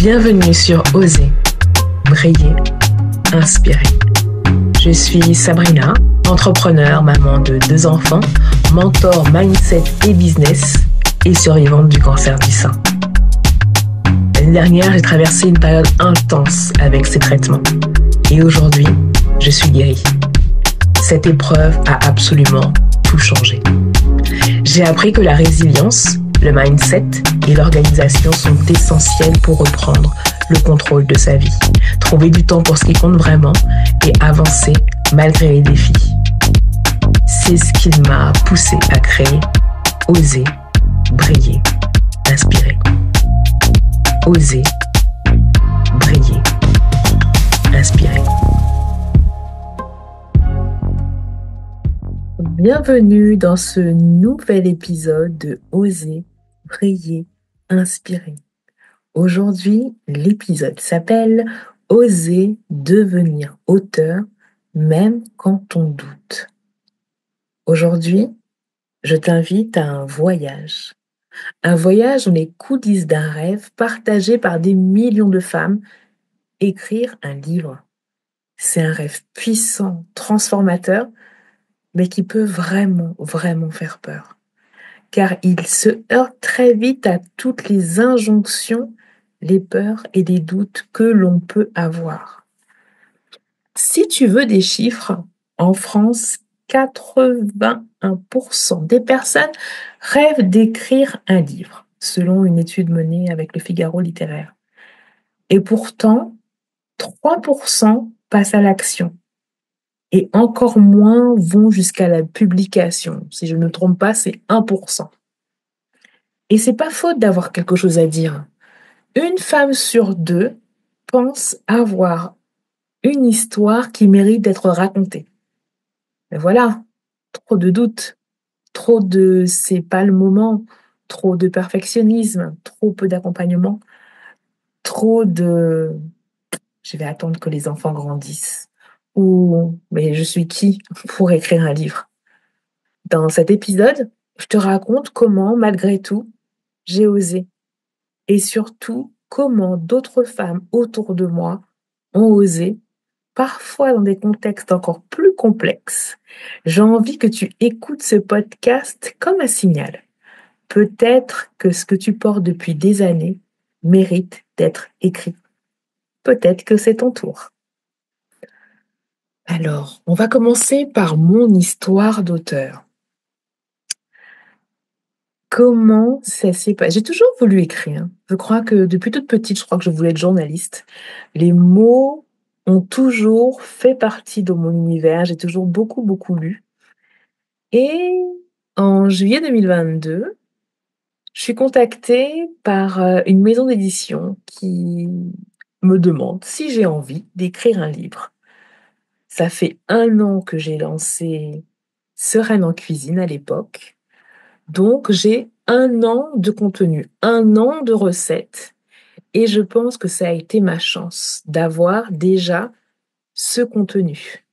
Bienvenue sur Oser, briller, inspirer. Je suis Sabrina, entrepreneure, maman de 2 enfants, mentor mindset et business et survivante du cancer du sein. L'année dernière, j'ai traversé une période intense avec ces traitements. Et aujourd'hui, je suis guérie. Cette épreuve a absolument tout changé. J'ai appris que la résilience, le mindset et l'organisation sont essentiels pour reprendre le contrôle de sa vie, trouver du temps pour ce qui compte vraiment et avancer malgré les défis. C'est ce qui m'a poussée à créer Oser, briller, inspirer. Oser, briller, inspirer. Bienvenue dans ce nouvel épisode de Oser, briller, inspirer. Aujourd'hui, l'épisode s'appelle Oser devenir auteur même quand on doute. Aujourd'hui, je t'invite à un voyage. Un voyage dans les coulisses d'un rêve partagé par des millions de femmes. Écrire un livre. C'est un rêve puissant, transformateur, mais qui peut vraiment, vraiment faire peur. Car il se heurte très vite à toutes les injonctions, les peurs et les doutes que l'on peut avoir. Si tu veux des chiffres, en France, 81% des personnes rêvent d'écrire un livre, selon une étude menée avec le Figaro littéraire. Et pourtant, 3% passent à l'action. Et encore moins vont jusqu'à la publication. Si je ne me trompe pas, c'est 1%. Et c'est pas faute d'avoir quelque chose à dire. Une femme sur 2 pense avoir une histoire qui mérite d'être racontée. Mais voilà, trop de doutes, trop de c'est pas le moment, trop de perfectionnisme, trop peu d'accompagnement, trop de je vais attendre que les enfants grandissent. Ou mais je suis qui pour écrire un livre? Dans cet épisode, je te raconte comment, malgré tout, j'ai osé. Et surtout, comment d'autres femmes autour de moi ont osé, parfois dans des contextes encore plus complexes. J'ai envie que tu écoutes ce podcast comme un signal. Peut-être que ce que tu portes depuis des années mérite d'être écrit. Peut-être que c'est ton tour. Alors, on va commencer par mon histoire d'auteur. Comment ça s'est passé? J'ai toujours voulu écrire. Je crois que depuis toute petite, je crois que je voulais être journaliste. Les mots ont toujours fait partie de mon univers. J'ai toujours beaucoup, beaucoup lu. Et en juillet 2022, je suis contactée par une maison d'édition qui me demande si j'ai envie d'écrire un livre. Ça fait 1 an que j'ai lancé Sereine en cuisine à l'époque. Donc, j'ai 1 an de contenu, 1 an de recettes. Et je pense que ça a été ma chance d'avoir déjà ce contenu.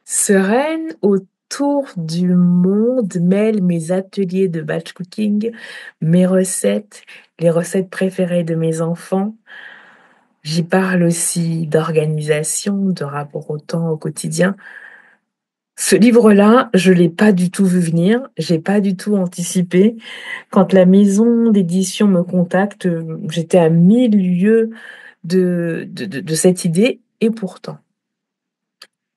Sereine autour du monde mêle mes ateliers de batch cooking, mes recettes, les recettes préférées de mes enfants. J'y parle aussi d'organisation, de rapport au temps, au quotidien. Ce livre-là, je l'ai pas du tout vu venir, j'ai pas du tout anticipé. Quand la maison d'édition me contacte, j'étais à 1000 lieues de cette idée et pourtant.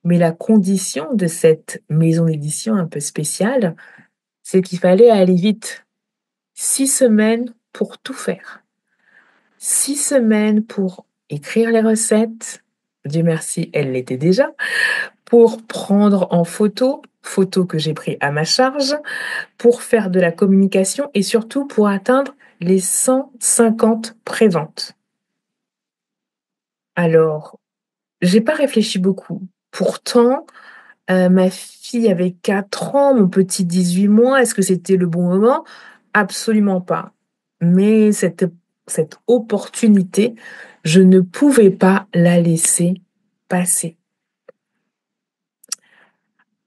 Mais la condition de cette maison d'édition un peu spéciale, c'est qu'il fallait aller vite. 6 semaines pour tout faire. 6 semaines pour écrire les recettes. Dieu merci, elles l'étaient déjà. Pour prendre en photos que j'ai pris à ma charge, pour faire de la communication et surtout pour atteindre les 150 préventes. Alors, j'ai pas réfléchi beaucoup. Pourtant, ma fille avait 4 ans, mon petit 18 mois. Est-ce que c'était le bon moment? Absolument pas. Mais cette opportunité, je ne pouvais pas la laisser passer.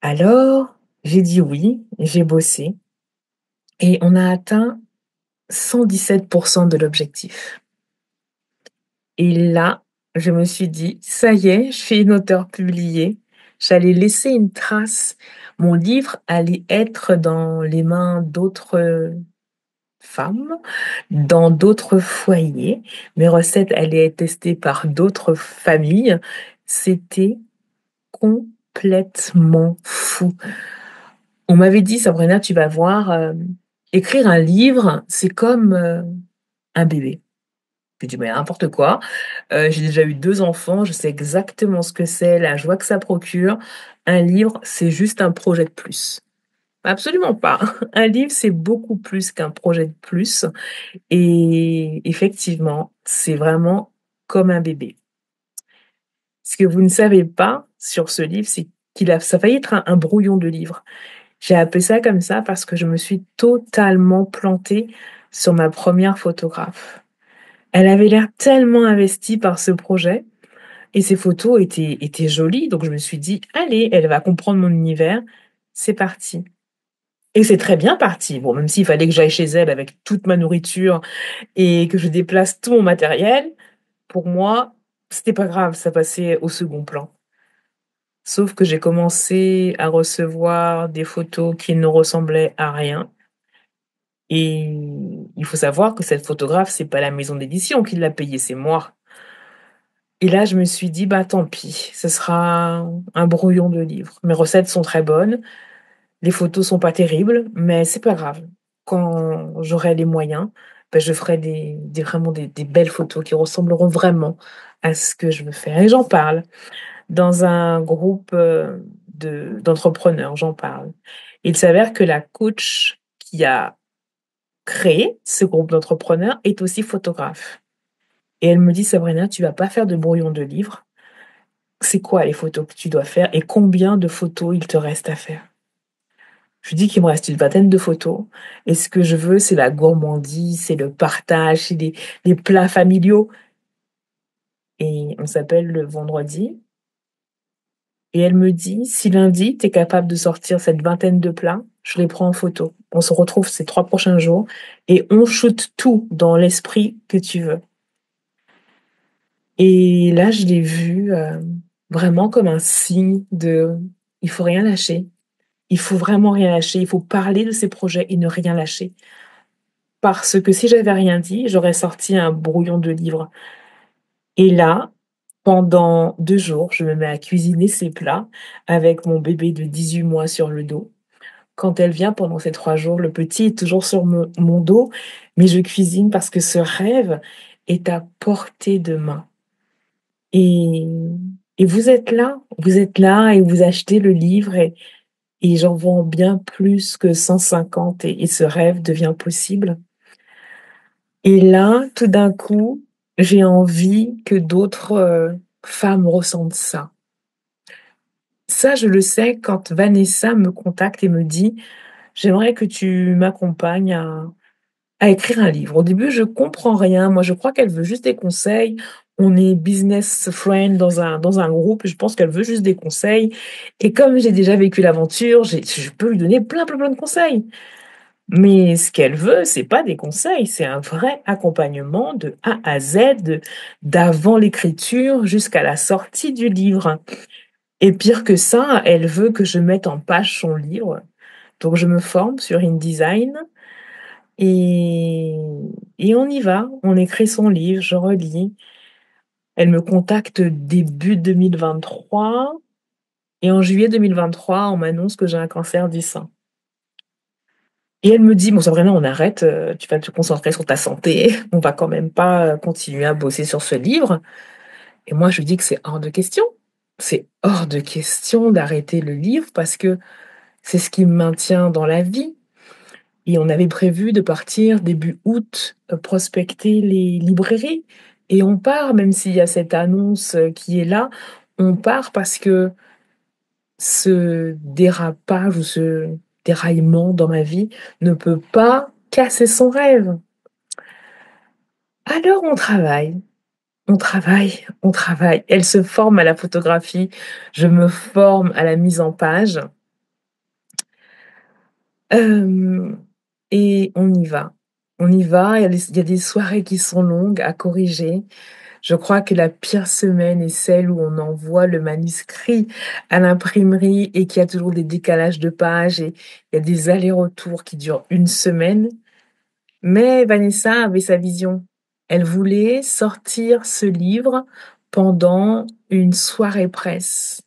Alors, j'ai dit oui, j'ai bossé et on a atteint 117% de l'objectif. et là, je me suis dit: «Ça y est, je suis une auteure publiée». J'allais laisser une trace. Mon livre allait être dans les mains d'autres femmes, dans d'autres foyers. Mes recettes allaient être testées par d'autres familles. C'était complètement fou. On m'avait dit: «Sabrina, tu vas voir, écrire un livre, c'est comme, un bébé». J'ai dit: «Mais n'importe quoi, j'ai déjà eu 2 enfants, je sais exactement ce que c'est, la joie que ça procure. Un livre, c'est juste un projet de plus». Absolument pas. Un livre, c'est beaucoup plus qu'un projet de plus et effectivement, c'est vraiment comme un bébé. Ce que vous ne savez pas sur ce livre, c'est qu'il a ça a failli être un brouillon de livre. J'ai appelé ça comme ça parce que je me suis totalement plantée sur ma première photographe. Elle avait l'air tellement investie par ce projet et ses photos étaient jolies, donc je me suis dit: «Allez, elle va comprendre mon univers, c'est parti». Et c'est très bien parti. Bon, même s'il fallait que j'aille chez elle avec toute ma nourriture et que je déplace tout mon matériel, pour moi, c'était pas grave, ça passait au second plan. Sauf que j'ai commencé à recevoir des photos qui ne ressemblaient à rien et il faut savoir que cette photographe, c'est pas la maison d'édition qui l'a payée, c'est moi. Et là, je me suis dit: «Bah, tant pis, ce sera un brouillon de livre». Mes recettes sont très bonnes, les photos sont pas terribles, mais c'est pas grave. Quand j'aurai les moyens, bah, je ferai des vraiment des belles photos qui ressembleront vraiment à ce que je veux faire et j'en parle dans un groupe, d'entrepreneurs, j'en parle. Il s'avère que la coach qui a créé ce groupe d'entrepreneurs est aussi photographe et elle me dit: «Sabrina, tu vas pas faire de brouillon de livre. C'est quoi les photos que tu dois faire et combien de photos il te reste à faire?» Je lui dis qu'il me reste une vingtaine de photos et ce que je veux, c'est la gourmandise, c'est le partage, c'est des plats familiaux et on s'appelle le vendredi et elle me dit: «Si lundi, tu es capable de sortir cette vingtaine de plats, je les prends en photo. On se retrouve ces 3 prochains jours et on shoot tout dans l'esprit que tu veux». Et là, je l'ai vu, vraiment comme un signe de il faut rien lâcher. Il faut vraiment rien lâcher. Il faut parler de ses projets et ne rien lâcher. Parce que si j'avais rien dit, j'aurais sorti un brouillon de livre. Et là, pendant 2 jours, je me mets à cuisiner ces plats avec mon bébé de 18 mois sur le dos. Quand elle vient pendant ces 3 jours, le petit est toujours sur mon dos, mais je cuisine parce que ce rêve est à portée de main. Et vous êtes là et vous achetez le livre et j'en vends bien plus que 150 et ce rêve devient possible. Et là, tout d'un coup, j'ai envie que d'autres, femmes ressentent ça. Ça, je le sais quand Vanessa me contacte et me dit: «J'aimerais que tu m'accompagnes à écrire un livre». Au début, je comprends rien. Moi, je crois qu'elle veut juste des conseils. On est business friend dans un groupe et je pense qu'elle veut juste des conseils et comme j'ai déjà vécu l'aventure, je peux lui donner plein, plein, plein de conseils. Mais ce qu'elle veut, c'est pas des conseils, c'est un vrai accompagnement de A à Z, d'avant l'écriture jusqu'à la sortie du livre. Et pire que ça, elle veut que je mette en page son livre. Donc je me forme sur InDesign et on y va. On écrit son livre, je relis. Elle me contacte début 2023 et en juillet 2023, on m'annonce que j'ai un cancer du sein. Et elle me dit: «Bon Sabrina, on arrête, tu vas te concentrer sur ta santé, on va quand même pas, continuer à bosser sur ce livre». Et moi je lui dis que c'est hors de question. C'est hors de question d'arrêter le livre parce que c'est ce qui me maintient dans la vie et on avait prévu de partir début août, prospecter les librairies et on part même s'il y a cette annonce, qui est là, on part parce que ce dérapage ou ce déraillement dans ma vie ne peut pas casser son rêve. Alors on travaille, on travaille, on travaille. Elle se forme à la photographie, je me forme à la mise en page, hem et on y va. On y va, il y a des soirées qui sont longues à corriger. Je crois que la pire semaine est celle où on envoie le manuscrit à l'imprimerie et qu'il y a toujours des décalages de pages et il y a des allers-retours qui durent une semaine. Mais Vanessa avait sa vision. Elle voulait sortir ce livre pendant une soirée presse.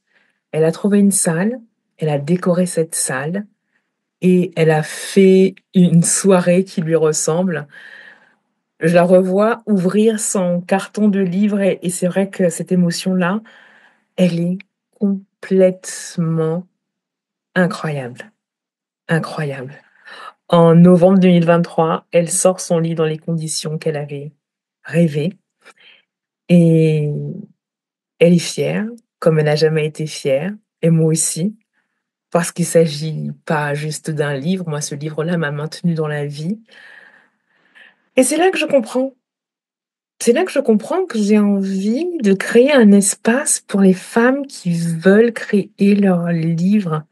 Elle a trouvé une salle, elle a décoré cette salle et elle a fait une soirée qui lui ressemble. Je la revois ouvrir son carton de livres et c'est vrai que cette émotion-là, elle est complètement incroyable, incroyable. En novembre 2023, elle sort son livre dans les conditions qu'elle avait rêvées et elle est fière, comme elle n'a jamais été fière, et moi aussi, parce qu'il s'agit pas juste d'un livre. Moi, ce livre-là m'a maintenue dans la vie et c'est là que je comprends. C'est là que je comprends que j'ai envie de créer un espace pour les femmes qui veulent créer leur livre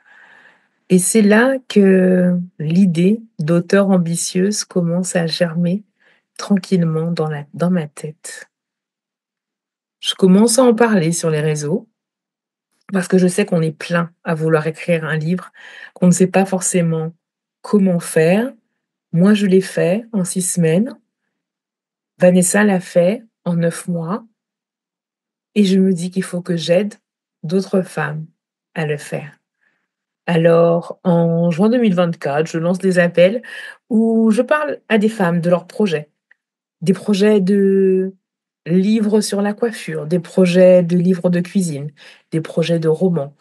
et c'est là que l'idée d'auteur ambitieuse commence à germer tranquillement dans ma tête. Je commence à en parler sur les réseaux parce que je sais qu'on est plein à vouloir écrire un livre, qu'on ne sait pas forcément comment faire. Moi, je l'ai fait en 6 semaines. Vanessa l'a fait en 9 mois. Et je me dis qu'il faut que j'aide d'autres femmes à le faire. Alors, en juin 2024, je lance des appels où je parle à des femmes de leurs projets. Des projets de livres sur la coiffure, des projets de livres de cuisine, des projets de romans.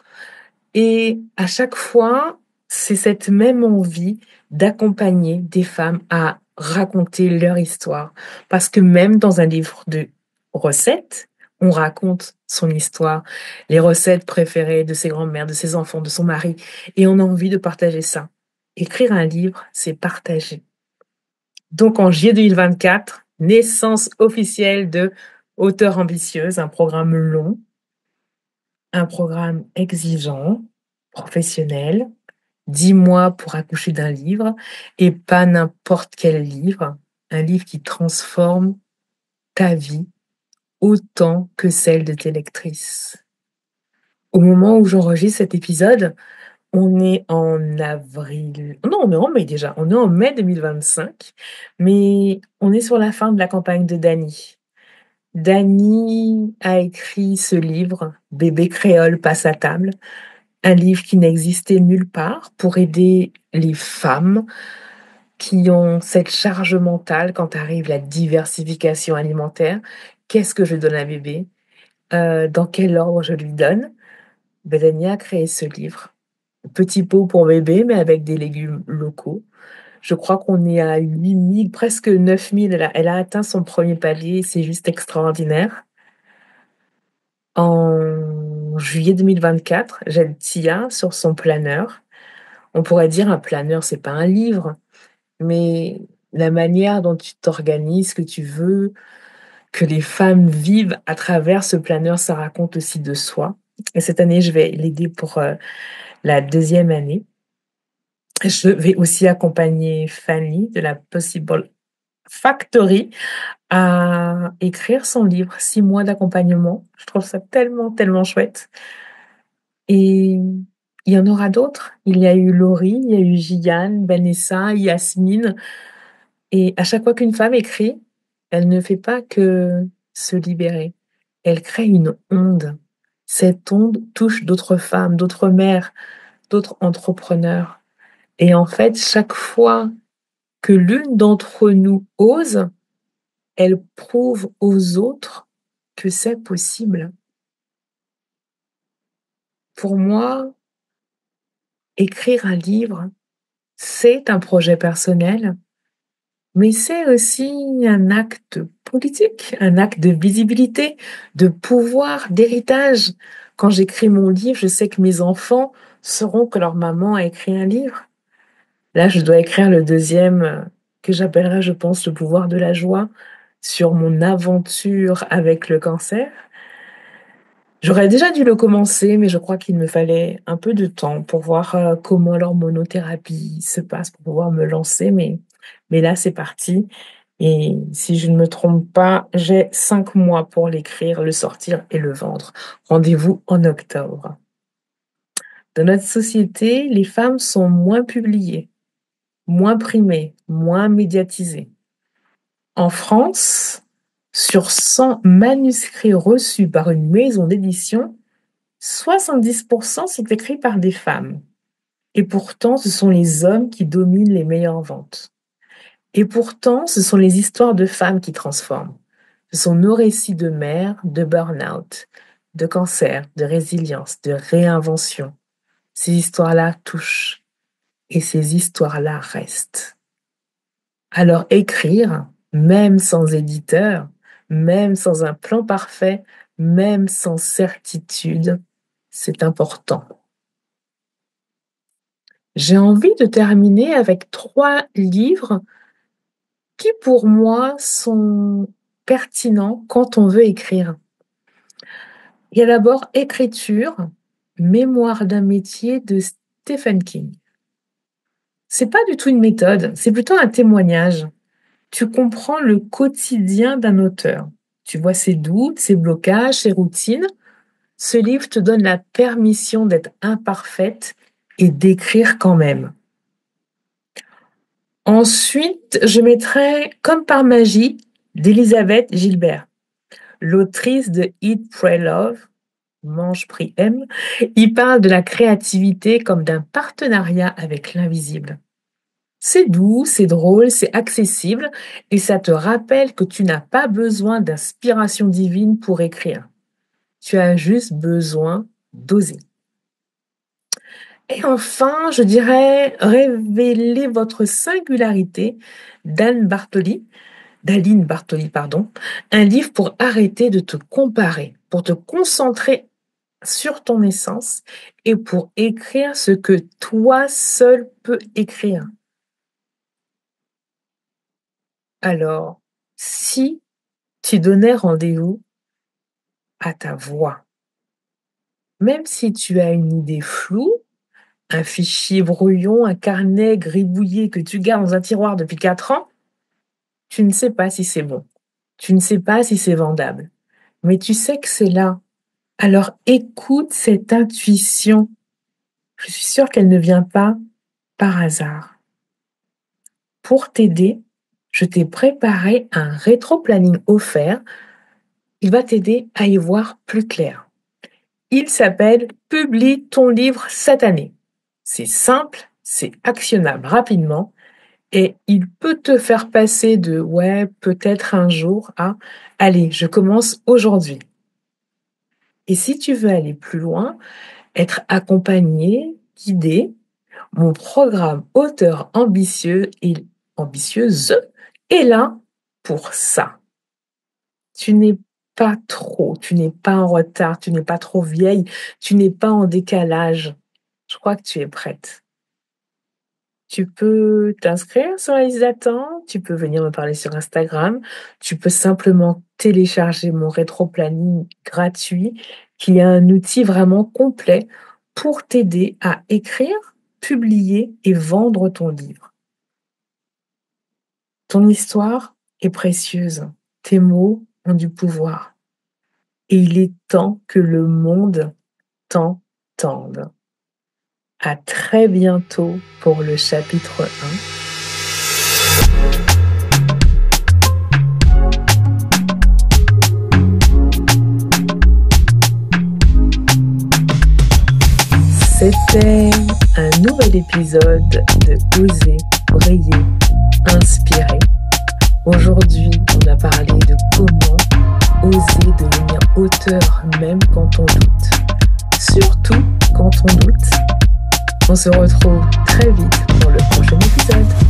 Et à chaque fois, c'est cette même envie d'accompagner des femmes à raconter leur histoire. Parce que même dans un livre de recettes, on raconte son histoire, les recettes préférées de ses grands-mères, de ses enfants, de son mari, et on a envie de partager ça. Écrire un livre, c'est partager. Donc en juillet 2024, naissance officielle de Auteur ambitieuse, un programme long, un programme exigeant, professionnel, 10 mois pour accoucher d'un livre et pas n'importe quel livre, un livre qui transforme ta vie autant que celle de tes lectrices. Au moment où j'enregistre cet épisode, on est en avril, non, on est en mai déjà, on est en mai 2025, mais on est sur la fin de la campagne de Dany. Dany a écrit ce livre, Bébé créole passe à table, un livre qui n'existait nulle part pour aider les femmes qui ont cette charge mentale quand arrive la diversification alimentaire. Qu'est-ce que je donne à bébé? Dans quel ordre je lui donne? Dany a créé ce livre. Petit pot pour bébé, mais avec des légumes locaux. Je crois qu'on est à 8 000, presque 9 000. Elle a atteint son premier palier, c'est juste extraordinaire. En juillet 2024, j'aide Tia sur son planeur. On pourrait dire un planeur, c'est pas un livre, mais la manière dont tu t'organises, que tu veux que les femmes vivent à travers ce planeur, ça raconte aussi de soi. Et cette année, je vais l'aider pour la 2e année. Je vais aussi accompagner Fanny de la Possible Factory à écrire son livre, 6 mois d'accompagnement. Je trouve ça tellement, tellement chouette. Et il y en aura d'autres. Il y a eu Laurie, il y a eu Gianne, Vanessa, Yasmine. Et à chaque fois qu'une femme écrit, elle ne fait pas que se libérer. Elle crée une onde. Cette onde touche d'autres femmes, d'autres mères, d'autres entrepreneurs. Et en fait, chaque fois que l'une d'entre nous ose, elle prouve aux autres que c'est possible. Pour moi, écrire un livre, c'est un projet personnel, mais c'est aussi un acte politique, un acte de visibilité, de pouvoir, d'héritage. Quand j'écris mon livre, je sais que mes enfants sauront que leur maman a écrit un livre. Là, je dois écrire le 2e, que j'appellerai, je pense, Le pouvoir de la joie, sur mon aventure avec le cancer. J'aurais déjà dû le commencer, mais je crois qu'il me fallait un peu de temps pour voir, comment l'hormonothérapie se passe pour pouvoir me lancer, mais là, c'est parti et si je ne me trompe pas, j'ai 5 mois pour l'écrire, le sortir et le vendre. Rendez-vous en octobre. Dans notre société, les femmes sont moins publiées, moins primées, moins médiatisées. En France, sur 100 manuscrits reçus par une maison d'édition, 70% sont écrits par des femmes. Et pourtant, ce sont les hommes qui dominent les meilleures ventes. Et pourtant, ce sont les histoires de femmes qui transforment. Ce sont nos récits de mères, de burn-out, de cancer, de résilience, de réinvention. Ces histoires-là touchent et ces histoires-là restent. Alors écrire, même sans éditeur, même sans un plan parfait, même sans certitude, c'est important. J'ai envie de terminer avec 3 livres qui, pour moi, sont pertinents quand on veut écrire. Il y a d'abord Écriture, mémoire d'un métier de Stephen King. C'est pas du tout une méthode, c'est plutôt un témoignage. Tu comprends le quotidien d'un auteur. Tu vois ses doutes, ses blocages, ses routines. Ce livre te donne la permission d'être imparfaite et d'écrire quand même. Ensuite, je mettrai Comme par magie d'Elisabeth Gilbert, l'autrice de Eat, Pray, Love, Mange, Prie, Aime. Il parle de la créativité comme d'un partenariat avec l'invisible. C'est doux, c'est drôle, c'est accessible et ça te rappelle que tu n'as pas besoin d'inspiration divine pour écrire. Tu as juste besoin d'oser. Et enfin, je dirais Révélez votre singularité d'Aline Bartoli, un livre pour arrêter de te comparer, pour te concentrer sur ton essence et pour écrire ce que toi seul peux écrire. Alors, si tu donnais rendez-vous à ta voix, même si tu as une idée floue, un fichier brouillon, un carnet gribouillé que tu gardes dans un tiroir depuis 4 ans, tu ne sais pas si c'est bon. Tu ne sais pas si c'est vendable. Mais tu sais que c'est là. Alors écoute cette intuition. Je suis sûre qu'elle ne vient pas par hasard. Pour t'aider, je t'ai préparé un rétro-planning offert. Il va t'aider à y voir plus clair. Il s'appelle « Publie ton livre cette année ». C'est simple, c'est actionnable rapidement et il peut te faire passer de « ouais, peut-être un jour » à « allez, je commence aujourd'hui ». Et si tu veux aller plus loin, être accompagné, guidé, mon programme Auteur ambitieux et ambitieuse est là pour ça. Tu n'es pas tu n'es pas en retard, tu n'es pas trop vieille, tu n'es pas en décalage. Je crois que tu es prête. Tu peux t'inscrire sur la liste d'attente, tu peux venir me parler sur Instagram, tu peux simplement télécharger mon rétro-planning gratuit qui est un outil vraiment complet pour t'aider à écrire, publier et vendre ton livre. Ton histoire est précieuse, tes mots ont du pouvoir et il est temps que le monde t'entende. À très bientôt pour le chapitre 1. C'était un nouvel épisode de Oser, briller, inspirer. Aujourd'hui, on a parlé de comment oser devenir auteur même quand on doute. Surtout quand on doute. On se retrouve très vite pour le prochain épisode.